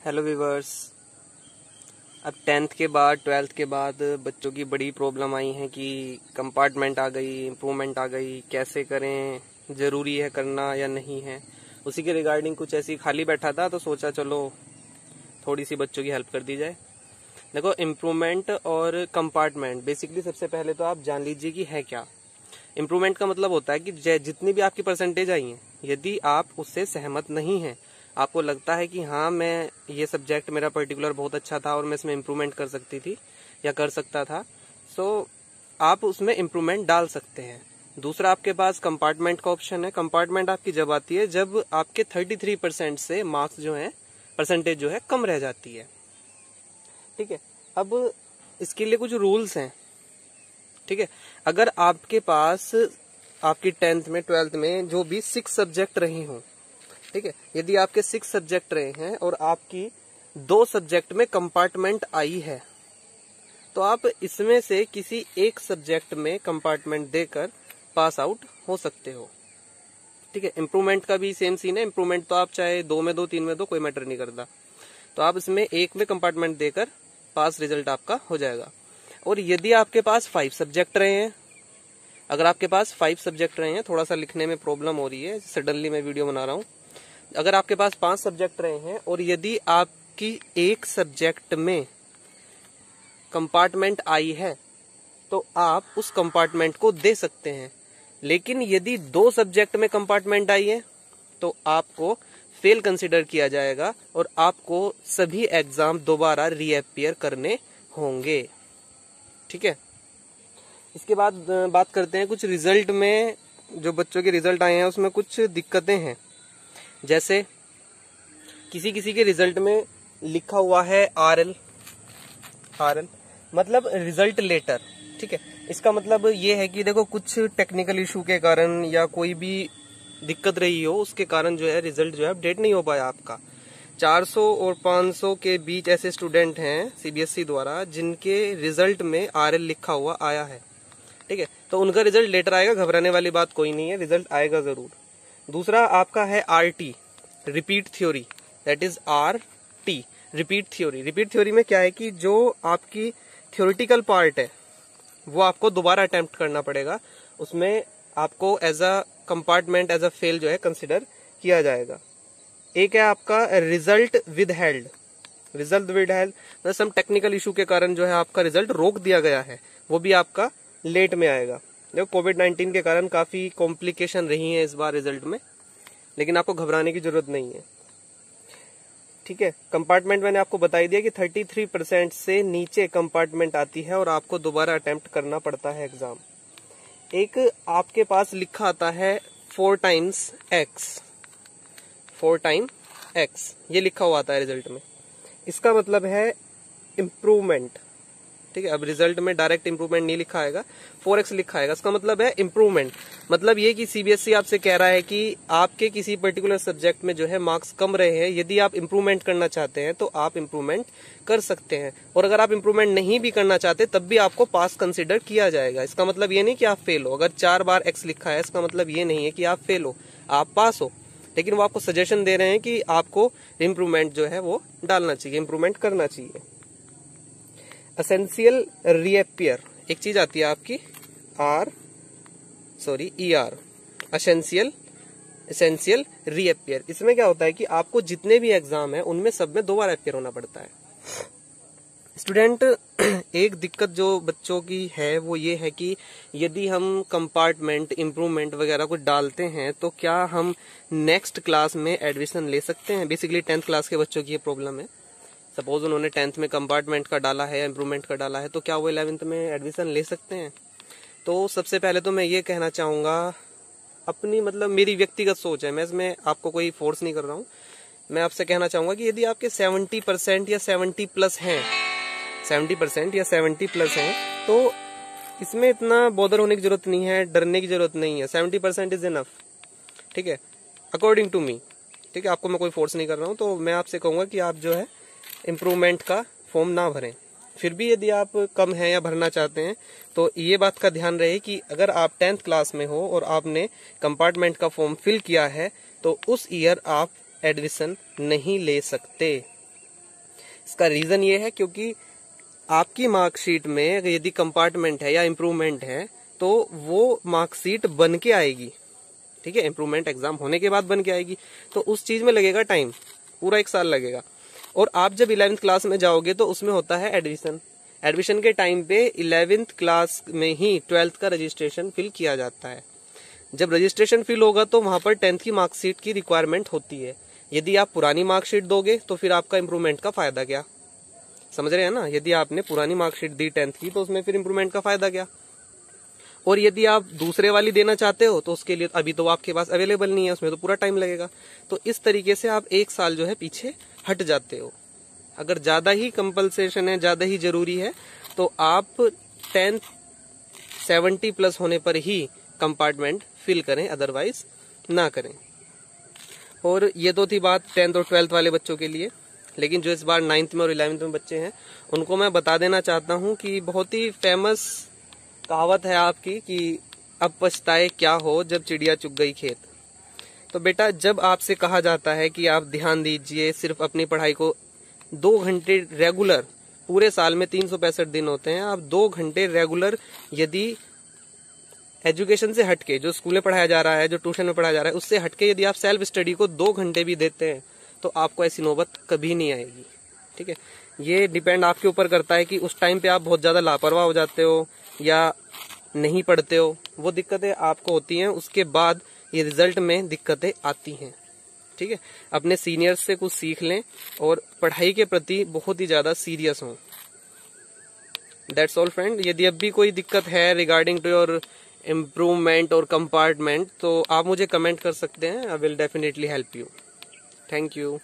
Hello viewers. अब 10th के बाद 12th के बाद बच्चों की बड़ी प्रॉब्लम आई है कि कंपार्टमेंट आ गई, इम्प्रूवमेंट आ गई, कैसे करें, ज़रूरी है करना या नहीं है। उसी के रिगार्डिंग कुछ ऐसी खाली बैठा था तो सोचा चलो थोड़ी सी बच्चों की हेल्प कर दी जाए। देखो, इम्प्रूवमेंट और कंपार्टमेंट बेसिकली सबसे पहले तो आप जान लीजिए कि है क्या। इम्प्रूवमेंट का मतलब होता है कि जितनी भी आपकी परसेंटेज आई है, यदि आप उससे सहमत नहीं हैं, आपको लगता है कि हाँ मैं ये सब्जेक्ट मेरा पर्टिकुलर बहुत अच्छा था और मैं इसमें इम्प्रूवमेंट कर सकती थी या कर सकता था, सो आप उसमें इम्प्रूवमेंट डाल सकते हैं। दूसरा आपके पास कंपार्टमेंट का ऑप्शन है। कंपार्टमेंट आपकी जब आती है जब आपके 33% से मार्क्स जो है, परसेंटेज जो है कम रह जाती है। ठीक है, अब इसके लिए कुछ रूल्स हैं। ठीक है, अगर आपके पास आपकी 10th में 12th में जो भी 6 सब्जेक्ट रहे हों, ठीक है, यदि आपके 6 सब्जेक्ट रहे हैं और आपकी 2 सब्जेक्ट में कंपार्टमेंट आई है, तो आप इसमें से किसी एक सब्जेक्ट में कंपार्टमेंट देकर पास आउट हो सकते हो। ठीक है, इम्प्रूवमेंट का भी सेम सीन है। इम्प्रूवमेंट तो आप चाहे 2 में दो, 3 में दो, कोई मैटर नहीं करता। तो आप इसमें एक में कंपार्टमेंट देकर पास रिजल्ट आपका हो जाएगा। और यदि आपके पास 5 सब्जेक्ट रहे हैं, अगर आपके पास 5 सब्जेक्ट रहे हैं, थोड़ा सा लिखने में प्रॉब्लम हो रही है, सडनली मैं वीडियो बना रहा हूँ। अगर आपके पास 5 सब्जेक्ट रहे हैं और यदि आपकी एक सब्जेक्ट में कंपार्टमेंट आई है, तो आप उस कंपार्टमेंट को दे सकते हैं। लेकिन यदि 2 सब्जेक्ट में कंपार्टमेंट आई है, तो आपको फेल कंसिडर किया जाएगा और आपको सभी एग्जाम दोबारा रीअपियर करने होंगे। ठीक है, इसके बाद बात करते हैं कुछ रिजल्ट में। जो बच्चों के रिजल्ट आए हैं उसमें कुछ दिक्कतें हैं। जैसे किसी किसी के रिजल्ट में लिखा हुआ है आरएल मतलब रिजल्ट लेटर। ठीक है, इसका मतलब ये है कि देखो, कुछ टेक्निकल इशू के कारण या कोई भी दिक्कत रही हो, उसके कारण जो है रिजल्ट जो है अपडेट नहीं हो पाया आपका। 400 और 500 के बीच ऐसे स्टूडेंट हैं सीबीएसई द्वारा जिनके रिजल्ट में आरएल लिखा हुआ आया है। ठीक है, तो उनका रिजल्ट लेटर आएगा, घबराने वाली बात कोई नहीं है, रिजल्ट आएगा जरूर। दूसरा आपका है RT, repeat theory, that is RT, repeat theory. Repeat theory में क्या है कि जो आपकी थ्योरेटिकल पार्ट है वो आपको दोबारा अटेम्प्ट करना पड़ेगा। उसमें आपको as a compartment, as a fail जो है कंसिडर किया जाएगा। एक है आपका result withheld. Result withheld मतलब सम टेक्निकल इशू के कारण जो है आपका रिजल्ट रोक दिया गया है, वो भी आपका लेट में आएगा। देखो, कोविड-19 के कारण काफी कॉम्प्लिकेशन रही है इस बार रिजल्ट में, लेकिन आपको घबराने की जरूरत नहीं है। ठीक है, कंपार्टमेंट मैंने आपको बताई दिया कि 33% से नीचे कंपार्टमेंट आती है और आपको दोबारा अटेम्प्ट करना पड़ता है एग्जाम। एक आपके पास लिखा आता है 4 टाइम्स एक्स, 4 टाइम एक्स, ये लिखा हुआ आता है रिजल्ट में। इसका मतलब है इम्प्रूवमेंट। ठीक है, अब रिजल्ट में डायरेक्ट इंप्रूवमेंट नहीं लिखा आएगा, 4x लिखा आएगा। इसका मतलब है इम्प्रूवमेंट। मतलब ये कि सीबीएसई आपसे कह रहा है कि आपके किसी पर्टिकुलर सब्जेक्ट में जो है मार्क्स कम रहे हैं, यदि आप इंप्रूवमेंट करना चाहते हैं तो आप इंप्रूवमेंट कर सकते हैं। और अगर आप इंप्रूवमेंट नहीं भी करना चाहते तब भी आपको पास कंसिडर किया जाएगा। इसका मतलब ये नहीं कि आप फेल हो। अगर 4 बार x लिखा है, इसका मतलब ये नहीं है कि आप फेल हो, आप पास हो। लेकिन वो आपको सजेशन दे रहे हैं कि आपको इम्प्रूवमेंट जो है वो डालना चाहिए, इम्प्रूवमेंट करना चाहिए। एसेंशियल रीअपियर, एक चीज आती है आपकी ER, एसेंशियल रीअपियर। इसमें क्या होता है कि आपको जितने भी एग्जाम है उनमें सब में 2 बार अपियर होना पड़ता है। स्टूडेंट, एक दिक्कत जो बच्चों की है वो ये है कि यदि हम कंपार्टमेंट, इम्प्रूवमेंट वगैरह कुछ डालते हैं तो क्या हम नेक्स्ट क्लास में एडमिशन ले सकते हैं। बेसिकली 10th क्लास के बच्चों की ये प्रॉब्लम है। सपोज उन्होंने 10th में कंपार्टमेंट का डाला है या इम्प्रूवमेंट का डाला है, तो क्या वो 11th में एडमिशन ले सकते हैं। तो सबसे पहले तो मैं ये कहना चाहूँगा, अपनी मतलब मेरी व्यक्तिगत सोच है, मैं इसमें आपको कोई फोर्स नहीं कर रहा हूँ। मैं आपसे कहना चाहूँगा कि यदि आपके 70% या 70 प्लस हैं, 70% या 70 प्लस हैं, तो इसमें इतना बॉदर होने की जरूरत नहीं है, डरने की जरूरत नहीं है। 70% इज इनफ। ठीक है, अकॉर्डिंग टू मी। ठीक है, आपको मैं कोई फोर्स नहीं कर रहा हूँ। तो मैं आपसे कहूँगा कि आप जो है इम्प्रूवमेंट का फॉर्म ना भरें। फिर भी यदि आप कम हैं या भरना चाहते हैं तो ये बात का ध्यान रहे कि अगर आप 10th क्लास में हो और आपने कंपार्टमेंट का फॉर्म फिल किया है तो उस ईयर आप एडमिशन नहीं ले सकते। इसका रीजन ये है क्योंकि आपकी मार्कशीट में यदि कंपार्टमेंट है या इम्प्रूवमेंट है तो वो मार्कशीट बन के आएगी, ठीक है, इम्प्रूवमेंट एग्जाम होने के बाद बन के आएगी, तो उस चीज में लगेगा टाइम, पूरा 1 साल लगेगा। और आप जब 11th क्लास में जाओगे तो उसमें होता है एडमिशन, एडमिशन के टाइम पे 11th क्लास में ही 12th का रजिस्ट्रेशन फिल किया जाता है। जब रजिस्ट्रेशन फिल होगा तो वहां पर 10th की मार्कशीट की रिक्वायरमेंट होती है। यदि आप पुरानी मार्कशीट दोगे तो फिर आपका इम्प्रूवमेंट का फायदा क्या, समझ रहे हैं ना। यदि आपने पुरानी मार्कशीट दी 10th की तो उसमें फिर इम्प्रूवमेंट का फायदा क्या। और यदि आप दूसरे वाली देना चाहते हो तो उसके लिए अभी तो आपके पास अवेलेबल नहीं है, उसमें तो पूरा टाइम लगेगा। तो इस तरीके से आप 1 साल जो है पीछे हट जाते हो। अगर ज्यादा ही कंपल्सेशन है, ज्यादा ही जरूरी है तो आप 10th 70 प्लस होने पर ही कंपार्टमेंट फिल करें, अदरवाइज ना करें। और ये तो थी बात 10th और 12th वाले बच्चों के लिए। लेकिन जो इस बार 9th में और 11th में बच्चे हैं उनको मैं बता देना चाहता हूँ कि बहुत ही फेमस कहावत है आपकी कि अब पछताए क्या हो जब चिड़िया चुग गई खेत। तो बेटा, जब आपसे कहा जाता है कि आप ध्यान दीजिए, सिर्फ अपनी पढ़ाई को 2 घंटे रेगुलर, पूरे साल में 365 दिन होते हैं, आप 2 घंटे रेगुलर यदि एजुकेशन से हटके, जो स्कूल में पढ़ाया जा रहा है, जो ट्यूशन में पढ़ाया जा रहा है, उससे हटके यदि आप सेल्फ स्टडी को 2 घंटे भी देते हैं तो आपको ऐसी नौबत कभी नहीं आएगी, ठीक है। ये डिपेंड आपके ऊपर करता है कि उस टाइम पे आप बहुत ज्यादा लापरवाह हो जाते हो या नहीं पढ़ते हो, वो दिक्कतें आपको होती हैं। उसके बाद ये रिजल्ट में दिक्कतें आती हैं, ठीक है। अपने सीनियर्स से कुछ सीख लें और पढ़ाई के प्रति बहुत ही ज्यादा सीरियस हों। That's all friend. यदि अब भी कोई दिक्कत है रिगार्डिंग टू योर इम्प्रूवमेंट और कंपार्टमेंट तो आप मुझे कमेंट कर सकते हैं, I will definitely help you. Thank you.